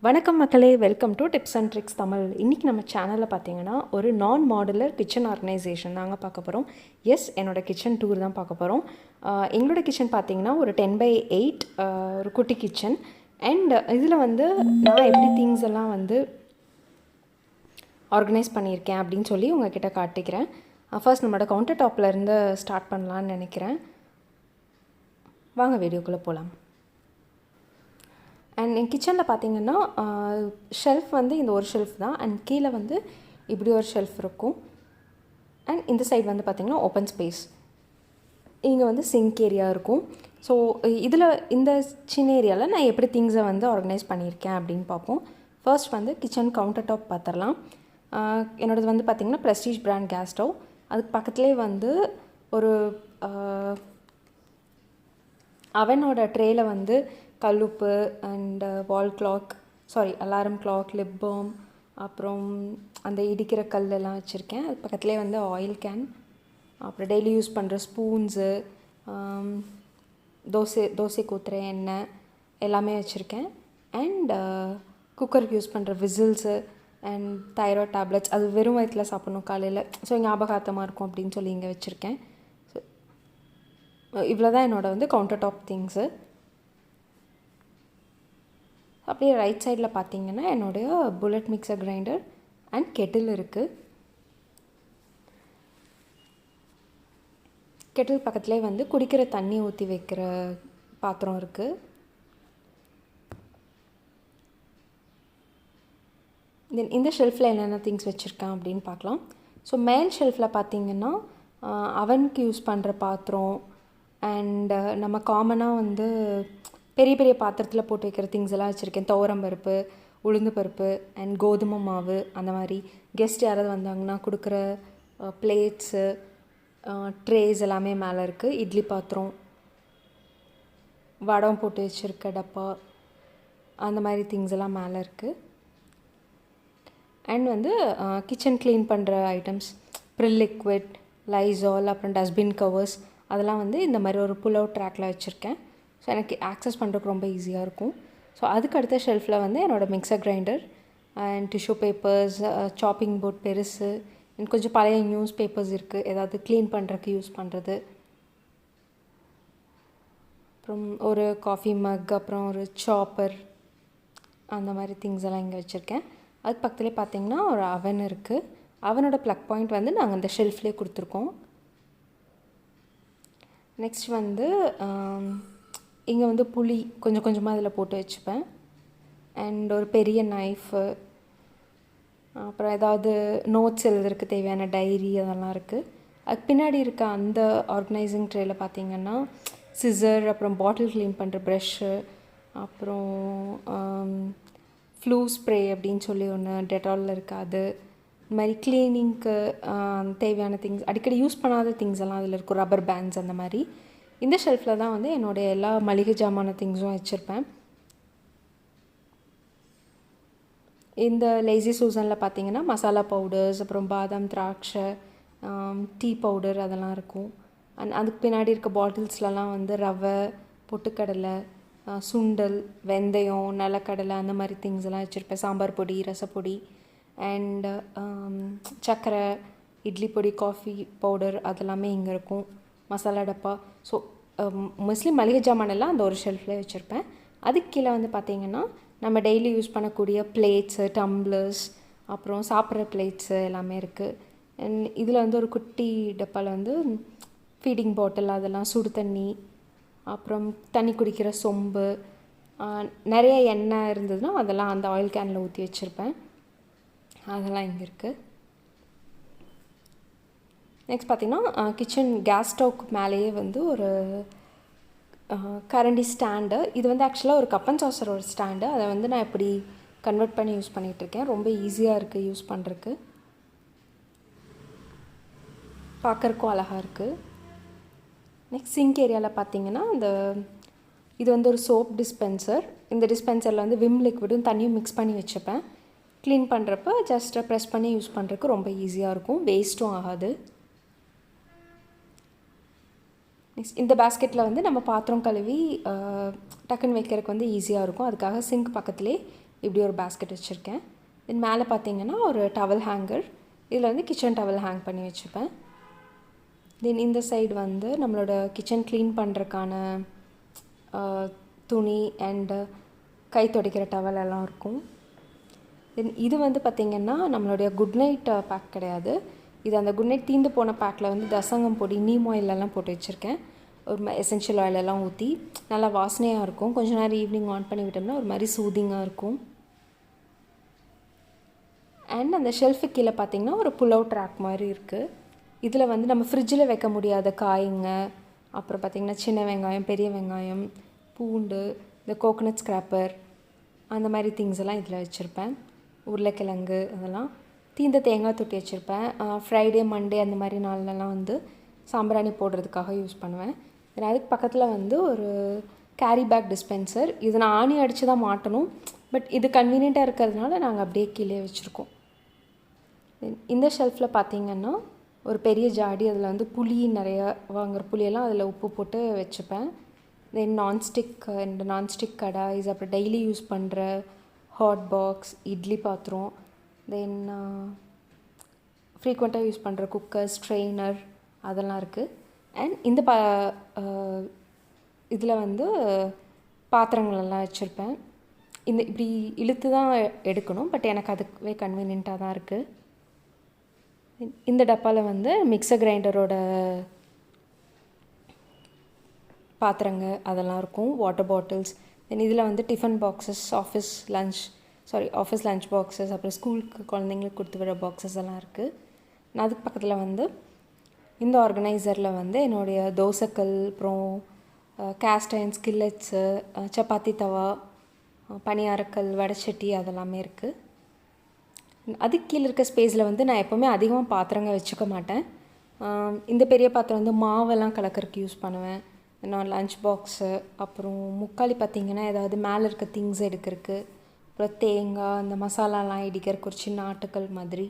வணக்கம் மக்களே, welcome to tips and tricks Tamil. இன்றைக்கி நம்ம சேனலில் பார்த்தீங்கன்னா ஒரு நான் மாடுலர் கிச்சன் ஆர்கனைசேஷன் தாங்க பார்க்க போகிறோம். எஸ், என்னோடய கிச்சன் டூர் தான் பார்க்க போகிறோம். எங்களோட கிச்சன் பார்த்தீங்கன்னா ஒரு 10x8 ஒரு குட்டி கிச்சன். அண்ட் இதில் வந்து நான் எப்படி திங்ஸ் எல்லாம் வந்து ஆர்கனைஸ் பண்ணியிருக்கேன் அப்படின்னு சொல்லி உங்கள்கிட்ட காட்டிக்கிறேன். ஃபர்ஸ்ட் நம்மளோட கவுண்டர் டாப்லேருந்து ஸ்டார்ட் பண்ணலான்னு நினைக்கிறேன். வாங்க வீடியோக்குள்ளே போகலாம். அண்ட் என் கிச்சனில் பார்த்தீங்கன்னா ஷெல்ஃப் வந்து இந்த ஒரு ஷெல்ஃப் தான். அண்ட் கீழே வந்து இப்படி ஒரு ஷெல்ஃப் இருக்கும். அண்ட் இந்த சைடு வந்து பார்த்திங்கன்னா ஓப்பன் ஸ்பேஸ். இங்கே வந்து சிங்க் ஏரியா இருக்கும். ஸோ இதில் இந்த சின்ன ஏரியாவில் நான் எப்படி திங்ஸை வந்து ஆர்கனைஸ் பண்ணியிருக்கேன் அப்படின்னு பார்ப்போம். ஃபர்ஸ்ட் வந்து கிச்சன் கவுண்டர் டாப் பார்த்துடலாம். என்னோடது வந்து பார்த்திங்கன்னா ப்ரெஸ்டீஜ் பிராண்ட் கேஸ் ஸ்டவ். அதுக்கு பக்கத்துலேயே வந்து ஒரு அவனோட ட்ரேயில் வந்து கல்லுப்பு and wall clock, alarm clock, lip balm, அப்புறம் அந்த இடிக்கிற கல்லெல்லாம் வச்சுருக்கேன். அது பக்கத்துலேயே வந்து ஆயில் கேன், அப்புறம் டெய்லி யூஸ் பண்ணுற ஸ்பூன்ஸு, தோசை ஊற்றுற எண்ணெய் எல்லாமே வச்சுருக்கேன். அண்ட் குக்கருக்கு யூஸ் பண்ணுற விசில்ஸு அண்ட் தைராய்ட் டேப்லெட்ஸ், அது வெறும் வயிற்றில் சாப்பிட்ணும் காலையில், ஸோ ஞாபகார்த்தமாக இருக்கும் அப்படின்னு சொல்லி இங்கே வச்சுருக்கேன். ஸோ இவ்வளோ தான் என்னோடய வந்து கவுண்டர் டாப் திங்ஸு. அப்படியே ரைட் சைடில் பார்த்தீங்கன்னா என்னுடைய Bullet mixer grinder and kettle இருக்குது. கெட்டில் பக்கத்துலேயே வந்து குடிக்கிற தண்ணி ஊற்றி வைக்கிற பாத்திரம் இருக்குது. தென் இந்த ஷெல்ஃபில் என்னென்ன திங்ஸ் வச்சுருக்கேன் அப்படின்னு பார்க்கலாம். ஸோ மேல் ஷெல்ஃபில் பார்த்தீங்கன்னா அவனுக்கு யூஸ் பண்ணுற பாத்திரம் அண்டு நம்ம காமனாக வந்து பெரிய பெரிய பாத்திரத்தில் போட்டு வைக்கிற திங்ஸ் எல்லாம் வச்சுருக்கேன். துவரம் பருப்பு, உளுந்து பருப்பு அண்ட் கோதுமை மாவு, அந்த மாதிரி கெஸ்ட் யாராவது வந்தாங்கன்னா கொடுக்குற பிளேட்ஸு, ட்ரேஸ் எல்லாமே மேலே இருக்குது. இட்லி பாத்திரம், வடம் போட்டு வச்சுருக்க டப்பா, அந்த மாதிரி திங்ஸ் எல்லாம் மேலே இருக்குது. அண்ட் வந்து கிச்சன் க்ளீன் பண்ணுற ஐட்டம்ஸ், ப்ரில் லிக்விட், லைசால், அப்புறம் டஸ்ட்பின் கவர்ஸ், அதெல்லாம் வந்து இந்த மாதிரி ஒரு புல் அவுட் ட்ராக்கில் வச்சுருக்கேன். ஸோ எனக்கு ஆக்சஸ் பண்ணுறதுக்கு ரொம்ப ஈஸியாக இருக்கும். ஸோ அதுக்கு அடுத்த ஷெல்ஃபில் வந்து என்னோடய mixer grinder and tissue papers, chopping board பெருசு, எனக்கு கொஞ்சம் பழைய நியூஸ் பேப்பர்ஸ் இருக்குது, ஏதாவது க்ளீன் பண்ணுறதுக்கு யூஸ் பண்ணுறது. அப்புறம் ஒரு காஃபி மக், அப்புறம் ஒரு சாப்பர், அந்த மாதிரி திங்ஸ் எல்லாம் இங்கே வச்சுருக்கேன். அதுக்கு பக்கத்துலேயே பார்த்திங்கன்னா ஒரு அவன் இருக்குது. அவனோட ப்ளக் பாயிண்ட் வந்து நாங்கள் அந்த ஷெல்ஃப்லேயே கொடுத்துருக்கோம். நெக்ஸ்ட் வந்து இங்கே வந்து புளி கொஞ்சம் கொஞ்சமாக அதில் போட்டு வச்சுப்பேன். அண்ட் ஒரு பெரிய நைஃபு, அப்புறம் ஏதாவது நோட்ஸ் எழுதுறதுக்கு தேவையான டைரி, அதெல்லாம் இருக்குது. அதுக்கு பின்னாடி இருக்க அந்த ஆர்கனைசிங் ட்ரேயில் பார்த்திங்கன்னா சிசர், அப்புறம் பாட்டில் க்ளீன் பண்ணுற ப்ரஷ்ஷு, அப்புறம் ஃப்ளூ ஸ்ப்ரே அப்படின்னு சொல்லி ஒன்று டெட்டாலில் இருக்காது. இந்த மாதிரி க்ளீனிங்க்கு தேவையான திங்ஸ், அடிக்கடி யூஸ் பண்ணாத திங்ஸ் எல்லாம் அதில் இருக்கும், ரப்பர் பேண்ட்ஸ் அந்த மாதிரி. இந்த ஷெல்ஃபில் தான் வந்து என்னுடைய எல்லா மளிகை ஜாமான திங்ஸும் வச்சுருப்பேன். இந்த லேசி சூசனில் பார்த்திங்கன்னா மசாலா பவுடர்ஸ், அப்புறம் பாதாம், திராட்சை, டீ பவுடர், அதெல்லாம் இருக்கும். அண்ட் அதுக்கு பின்னாடி இருக்க பாட்டில்ஸ்லலாம் வந்து ரவை, பொட்டுக்கடலை, சுண்டல், வெந்தயம், நிலக்கடலை, அந்த மாதிரி திங்ஸ் எல்லாம் வச்சுருப்பேன். சாம்பார் பொடி, ரசப்பொடி அண்ட் சர்க்கரை, இட்லி பொடி, காஃபி பவுடர், அதெல்லாமே இங்கே இருக்கும். மசாலா டப்பா. ஸோ மோஸ்ட்லி மளிகை ஜாமானெல்லாம் அந்த ஒரு ஷெல்ஃப்லேயே வச்சுருப்பேன். அதுக்கு கீழே வந்து பார்த்திங்கன்னா நம்ம டெய்லி யூஸ் பண்ணக்கூடிய பிளேட்ஸு, டம்ளர்ஸ், அப்புறம் சாப்பிட்ற பிளேட்ஸு எல்லாமே இருக்குது. அண்ட் இதில் வந்து ஒரு குட்டி டப்பாவில் வந்து ஃபீடிங் பாட்டில், அதெல்லாம் சுடு தண்ணி, அப்புறம் தண்ணி குடிக்கிற சொம்பு, நிறைய எண்ணெய் இருந்ததுன்னா அதெல்லாம் அந்த ஆயில் கேனில் ஊற்றி வச்சுருப்பேன். அதெல்லாம் இங்கே இருக்குது. நெக்ஸ்ட் பார்த்திங்கன்னா கிச்சன் கேஸ் ஸ்டவ்க்கு மேலேயே வந்து ஒரு கரண்டி ஸ்டாண்டு. இது வந்து ஆக்சுவலாக ஒரு கப் அண்ட் சாசரோட ஸ்டாண்டு. அதை வந்து நான் இப்படி கன்வெர்ட் பண்ணி யூஸ் பண்ணிகிட்ருக்கேன். ரொம்ப ஈஸியாக இருக்குது யூஸ் பண்ணுறதுக்கு, பார்க்குறக்கும் அழகாக இருக்குது. நெக்ஸ்ட் சிங்க் ஏரியாவில் பார்த்திங்கன்னா இது வந்து ஒரு சோப் டிஸ்பென்சர். இந்த டிஸ்பென்சரில் வந்து விம் லிக்விடும் தண்ணியும் மிக்ஸ் பண்ணி வச்சுப்பேன். க்ளீன் பண்ணுறப்ப ஜஸ்ட்டு ப்ரெஸ் பண்ணி யூஸ் பண்ணுறதுக்கு ரொம்ப ஈஸியாக இருக்கும், வேஸ்ட்டும் ஆகாது. நெக்ஸ்ட் இந்த பேஸ்கெட்டில் வந்து நம்ம பாத்திரம் கழுவி டக்குன்னு வைக்கிறதுக்கு வந்து ஈஸியாக இருக்கும். அதுக்காக சிங்க் பக்கத்துலேயே இப்படி ஒரு பேஸ்கெட் வச்சுருக்கேன். தென் மேலே பார்த்தீங்கன்னா ஒரு டவல் ஹேங்கர், இதில் வந்து கிச்சன் டவல் ஹேங் பண்ணி வச்சுப்பேன். தென் இந்த சைடு வந்து நம்மளோட கிச்சன் க்ளீன் பண்ணுறதுக்கான துணி அண்டு கை துடைக்கிற டவல் எல்லாம் இருக்கும். தென் இது வந்து பார்த்திங்கன்னா நம்மளுடைய குட் நைட் பேக் கிடையாது, இது அந்த குட் நைட் தீந்து போன பேக்கில் வந்து தசங்கம் பொடி, நீம் ஆயிலெல்லாம் போட்டு வச்சுருக்கேன். ஒரு எசென்ஷியல் ஆயிலெல்லாம் ஊற்றி நல்லா வாசனையாக இருக்கும். கொஞ்சம் நேரம் ஈவினிங் ஆன் பண்ணி விட்டோம்னா ஒரு மாதிரி சூதிங்காக இருக்கும். அண்ட் அந்த ஷெல்ஃபுக்கு கீழே பார்த்திங்கன்னா ஒரு புல் அவுட் ரேக் மாதிரி இருக்குது. இதில் வந்து நம்ம ஃப்ரிட்ஜில் வைக்க முடியாத காய்ங்க, அப்புறம் பார்த்திங்கன்னா சின்ன வெங்காயம், பெரிய வெங்காயம், பூண்டு, இந்த கோகோனட் ஸ்க்ராப்பர், அந்த மாதிரி திங்ஸ் எல்லாம் இதில் வச்சுருப்பேன். உருளைக்கிழங்கு, அதெல்லாம் தீந்த தேங்காய் தொட்டி வச்சுருப்பேன். ஃப்ரைடே மண்டே அந்த மாதிரி நாள்லலாம் வந்து சாம்பிராணி போடுறதுக்காக யூஸ் பண்ணுவேன். தென் அதுக்கு பக்கத்தில் வந்து ஒரு கேரி பேக் டிஸ்பென்சர், இது நான் ஆணி அடித்து தான் மாட்டணும், பட் இது கன்வீனியண்ட்டாக இருக்கிறதுனால நாங்கள் அப்படியே கீழே வச்சுருக்கோம். இந்த ஷெல்ஃபில் பார்த்திங்கன்னா ஒரு பெரிய ஜாடி, அதில் வந்து புளி நிறையா வாங்குகிற புளியெல்லாம் அதில் உப்பு போட்டு வச்சுப்பேன். தென் நான்ஸ்டிக் கடாய்ஸ், அப்புறம் டெய்லி யூஸ் பண்ணுற ஹாட் பாக்ஸ், இட்லி பாத்திரம், தென் ஃப்ரீக்வெண்ட்டாக யூஸ் பண்ணுற குக்கர், ஸ்ட்ரெயினர், அதெல்லாம் இருக்குது. அண்ட் இந்த இதில் வந்து பாத்திரங்களெல்லாம் வச்சுருப்பேன். இப்படி இழுத்து தான் எடுக்கணும், பட் எனக்கு அதுவே கன்வீனியண்ட்டாக தான் இருக்குது. இந்த டப்பாவில் வந்து மிக்சர் கிரைண்டரோட பாத்திரங்க அதெல்லாம் இருக்கும், வாட்டர் பாட்டில்ஸ். தென் இதில் வந்து tiffin boxes, office lunch boxes, அப்புறம் ஸ்கூலுக்கு குழந்தைங்களுக்கு கொடுத்து விட பாக்ஸஸ் எல்லாம் இருக்குது. நான் அதுக்கு பக்கத்தில் வந்து இந்த ஆர்கனைசரில் வந்து என்னுடைய தோசைக்கல், அப்புறம் கேஸ்ட் அயர்ன் ஸ்கில்லெட்ஸு, சப்பாத்தி தவா, பனியாரக்கல், வடைச்சட்டி அதெல்லாமே இருக்குது. அதுக்கு கீழே இருக்க ஸ்பேஸில் வந்து நான் எப்போவுமே அதிகமாக பாத்திரங்க வச்சுக்க மாட்டேன். இந்த பெரிய பாத்திரம் வந்து மாவெல்லாம் கலக்கிறதுக்கு யூஸ் பண்ணுவேன். நான் லஞ்ச் பாக்ஸு, அப்புறம் முக்காலி பார்த்திங்கன்னா ஏதாவது மேலே இருக்க திங்ஸ் எடுக்கிறதுக்கு, அப்புறம் தேங்காய், அந்த மசாலாலாம் இடிக்கிறதுக்கு ஒரு சின்ன ஆட்டுக்கல் மாதிரி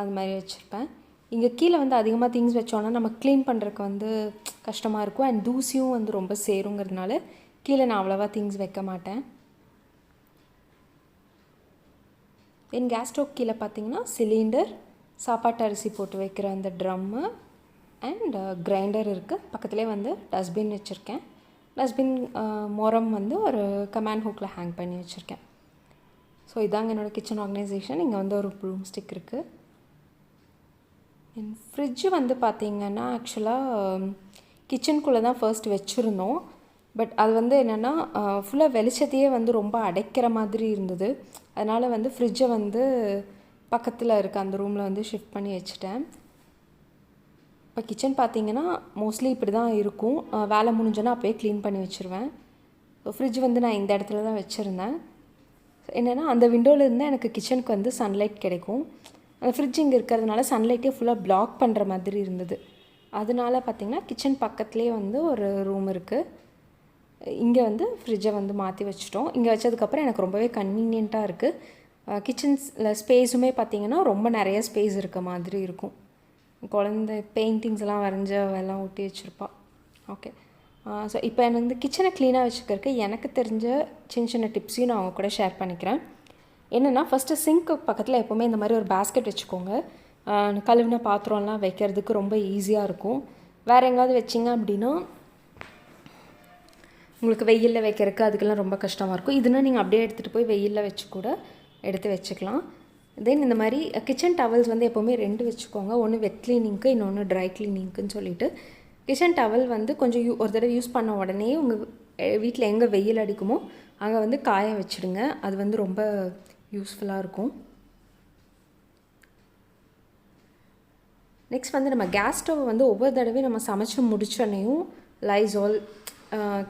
அது மாதிரி வச்சுருப்பேன். இங்கே கீழே வந்து அதிகமாக திங்ஸ் வச்சோன்னா நம்ம க்ளீன் பண்ணுறதுக்கு வந்து கஷ்டமாக இருக்கும். அண்ட் தூசியும் வந்து ரொம்ப சேருங்கிறதுனால கீழே நான் அவ்வளோவா திங்ஸ் வைக்க மாட்டேன். தென் கேஸ் ஸ்டவ் கீழே பார்த்திங்கன்னா சிலிண்டர், சாப்பாட்டு அரிசி போட்டு வைக்கிற அந்த ட்ரம்மு அண்ட் கிரைண்டர் இருக்குது. பக்கத்துலேயே வந்து டஸ்ட்பின் வச்சுருக்கேன். டஸ்ட்பின் மொரம் வந்து ஒரு கமாண்ட் ஹூக்கில் ஹேங் பண்ணி வச்சுருக்கேன். ஸோ இதாங்க என்னோடய கிச்சன் ஆர்கனைசேஷன். இங்கே வந்து ஒரு ப்ளூம் ஸ்டிக் இருக்குது. என் ஃப்ரிட்ஜு வந்து பார்த்திங்கன்னா ஆக்சுவலாக கிச்சனுக்குள்ளே தான் ஃபர்ஸ்ட் வச்சுருந்தோம். பட் அது வந்து என்னென்னா ஃபுல்லாக வெளிச்சத்தையே வந்து ரொம்ப அடைக்கிற மாதிரி இருந்தது. அதனால் வந்து ஃப்ரிட்ஜை வந்து பக்கத்தில் இருக்க அந்த ரூமில் வந்து ஷிஃப்ட் பண்ணி வச்சுட்டேன். இப்போ கிச்சன் பார்த்திங்கன்னா மோஸ்ட்லி இப்படி தான் இருக்கும். வேலை முடிஞ்சோன்னா அப்போயே க்ளீன் பண்ணி வச்சுருவேன். ஸோ ஃப்ரிட்ஜ் வந்து நான் இந்த இடத்துல தான் வச்சுருந்தேன். என்னென்னா அந்த விண்டோவில் இருந்தால் எனக்கு கிச்சனுக்கு வந்து சன்லைட் கிடைக்கும். அந்த ஃப்ரிட்ஜ் இங்கே இருக்கிறதுனால சன்லைட்டே ஃபுல்லாக பிளாக் பண்ணுற மாதிரி இருந்தது. அதனால பார்த்திங்கன்னா கிச்சன் பக்கத்துலேயே வந்து ஒரு ரூம் இருக்குது. இங்கே வந்து ஃப்ரிட்ஜை வந்து மாற்றி வச்சுட்டோம். இங்கே வச்சதுக்கப்புறம் எனக்கு ரொம்பவே கன்வீனியண்ட்டாக இருக்குது. கிச்சன்ஸில் ஸ்பேஸுமே பார்த்திங்கன்னா ரொம்ப நிறைய ஸ்பேஸ் இருக்க மாதிரி இருக்கும். குழந்தை பெயிண்டிங்ஸ் எல்லாம் வரைஞ்ச எல்லாம் ஒட்டி வச்சுருப்பா. ஓகே, ஸோ இப்போ எனக்கு வந்து கிச்சனை க்ளீனாக வச்சுக்கிறதுக்கு எனக்கு தெரிஞ்ச சின்ன சின்ன டிப்ஸையும் நான் அவங்க கூட ஷேர் பண்ணிக்கிறேன். என்னென்னா ஃபஸ்ட்டு சிங்க்கு பக்கத்தில் எப்போவுமே இந்த மாதிரி ஒரு பேஸ்கெட் வச்சுக்கோங்க. கழுவின பாத்திரம்லாம் வைக்கிறதுக்கு ரொம்ப ஈஸியாக இருக்கும். வேறு எங்கேயாவது வச்சிங்க அப்படின்னா உங்களுக்கு வெயிலில் வைக்கிறதுக்கு அதுக்கெல்லாம் ரொம்ப கஷ்டமாக இருக்கும். இதுனா நீங்கள் அப்படியே எடுத்துகிட்டு போய் வெயிலில் வச்சு கூட எடுத்து வச்சுக்கலாம். தென் இந்த மாதிரி கிச்சன் டவல்ஸ் வந்து எப்போவுமே 2 வச்சுக்கோங்க. ஒன்று வெட் க்ளீனிங்க்கு, இன்னொன்று ட்ரை க்ளீனிங்க்குன்னு சொல்லிட்டு. கிச்சன் டவல் வந்து கொஞ்சம் ஒரு தடவை யூஸ் பண்ண உடனே உங்கள் வீட்டில் எங்கே வெயில் அடிக்குமோ அங்கே வந்து காய வச்சுடுங்க. அது வந்து ரொம்ப யூஸ்ஃபுல்லாக இருக்கும். நெக்ஸ்ட் வந்து நம்ம கேஸ் ஸ்டவ் வந்து ஒவ்வொரு தடவையும் நம்ம சமைச்சு முடிச்சோன்னையும் லைசால்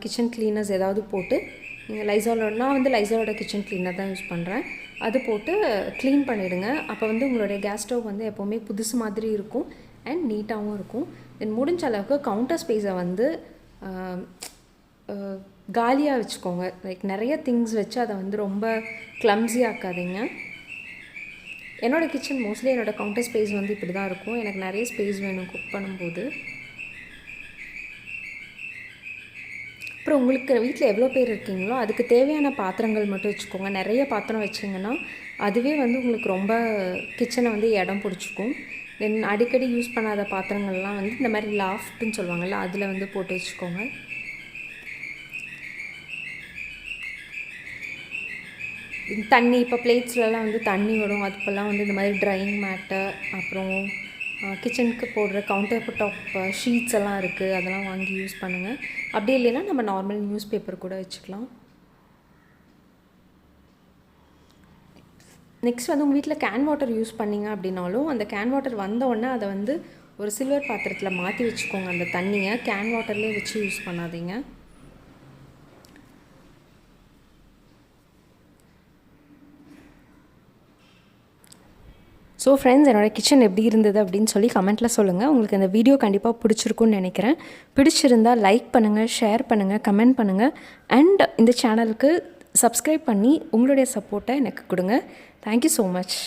கிச்சன் க்ளீனர்ஸ் ஏதாவது போட்டு நீங்கள் நான் வந்து லைசாலோட கிச்சன் க்ளீனர் தான் யூஸ் பண்ணுறேன். அது போட்டு க்ளீன் பண்ணிவிடுங்க. அப்போ வந்து உங்களுடைய கேஸ் ஸ்டவ் வந்து எப்போவுமே புதுசு மாதிரி இருக்கும் அண்ட் நீட்டாகவும் இருக்கும். தென் முடிஞ்ச அளவுக்கு கவுண்டர் ஸ்பேஸை வந்து காலியாக வச்சுக்கோங்க. லைக் நிறைய திங்ஸ் வச்சு அதை வந்து ரொம்ப கிளம்ஸி ஆக்காதீங்க. என்னோடய கிச்சன் மோஸ்ட்லி என்னோடய கவுண்டர் ஸ்பேஸ் வந்து இப்படி தான் இருக்கும். எனக்கு நிறைய ஸ்பேஸ் வேணும் குக் பண்ணும்போது. அப்புறம் உங்களுக்கு வீட்டில் எவ்வளோ பேர் இருக்கீங்களோ அதுக்கு தேவையான பாத்திரங்கள் மட்டும் வச்சுக்கோங்க. நிறைய பாத்திரம் வச்சிங்கன்னா அதுவே வந்து உங்களுக்கு ரொம்ப கிச்சனை வந்து இடம் பிடிச்சிக்கும். தென் அடிக்கடி யூஸ் பண்ணாத பாத்திரங்கள்லாம் வந்து இந்த மாதிரி லாஃப்ட்டுன்னு சொல்லுவாங்கள்ல, அதில் வந்து போட்டு வச்சுக்கோங்க. தண்ணி இப்போ பிளேட்ஸ்லலாம் வந்து தண்ணி வரும், அதுக்கெல்லாம் வந்து இந்த மாதிரி ட்ரையிங் மேட்டு, அப்புறம் கிச்சனுக்கு போடுற கவுண்டர் டாப் ஷீட்ஸ் எல்லாம் இருக்குது, அதெல்லாம் வாங்கி யூஸ் பண்ணுங்கள். அப்படி இல்லைன்னா நம்ம நார்மல் நியூஸ் பேப்பர் கூட வச்சுக்கலாம். நெக்ஸ்ட் வந்து உங்கள் வீட்டில் கேன் வாட்டர் யூஸ் பண்ணிங்க அப்படின்னாலும் அந்த கேன் வாட்டர் வந்தோடனே அதை வந்து ஒரு சில்வர் பாத்திரத்தில் மாற்றி வச்சுக்கோங்க. அந்த தண்ணியை கேன் வாட்டர்லேயே வச்சு யூஸ் பண்ணாதீங்க. ஸோ ஃப்ரெண்ட்ஸ், என்னோடய கிச்சன் எப்படி இருந்தது அப்படின்னு சொல்லி கமெண்ட்டில் சொல்லுங்கள். உங்களுக்கு இந்த வீடியோ கண்டிப்பாக பிடிச்சிருக்குன்னு நினைக்கிறேன். பிடிச்சிருந்தால் லைக் பண்ணுங்கள், ஷேர் பண்ணுங்கள், கமெண்ட் பண்ணுங்கள். அண்ட் இந்த சேனலுக்கு சப்ஸ்கிரைப் பண்ணி உங்களுடைய சப்போர்ட்டை எனக்கு கொடுங்க. Thank you so much.